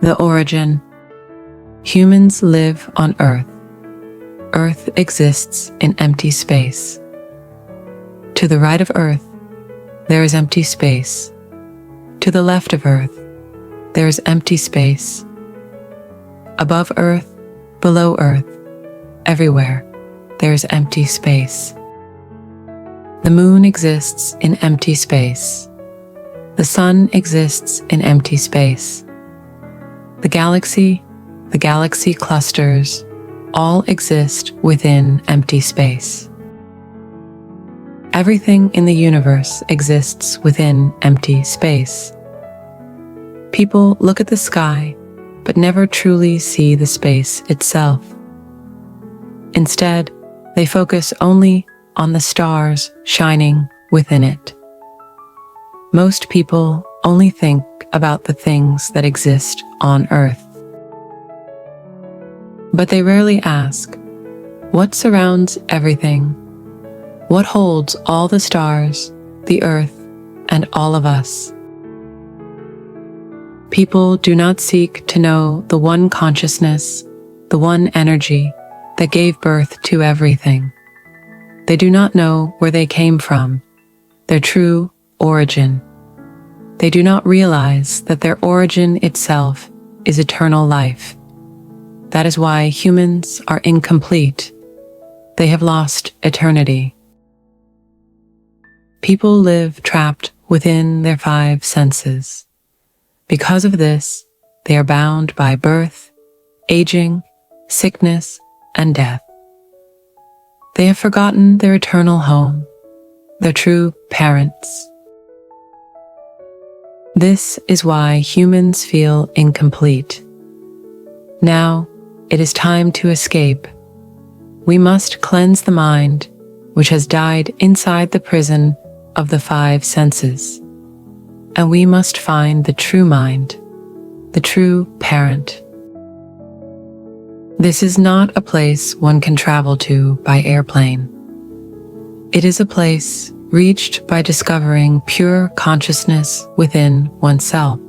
The origin. Humans live on Earth. Earth exists in empty space. To the right of Earth, there is empty space. To the left of Earth, there is empty space. Above Earth, below Earth, everywhere, there is empty space. The moon exists in empty space. The sun exists in empty space. The galaxy clusters, all exist within empty space. Everything in the universe exists within empty space. People look at the sky, but never truly see the space itself. Instead, they focus only on the stars shining within it. Most people only think about the things that exist on Earth. But they rarely ask, what surrounds everything? What holds all the stars, the Earth, and all of us? People do not seek to know the one consciousness, the one energy that gave birth to everything. They do not know where they came from, their true origin. They do not realize that their origin itself is eternal life. That is why humans are incomplete. They have lost eternity. People live trapped within their 5 senses. Because of this, they are bound by birth, aging, sickness, and death. They have forgotten their eternal home, their true parents. This is why humans feel incomplete. Now, it is time to escape. We must cleanse the mind, which has died inside the prison of the 5 senses. And we must find the true mind, the true parent. This is not a place one can travel to by airplane. It is a place reached by discovering pure consciousness within oneself.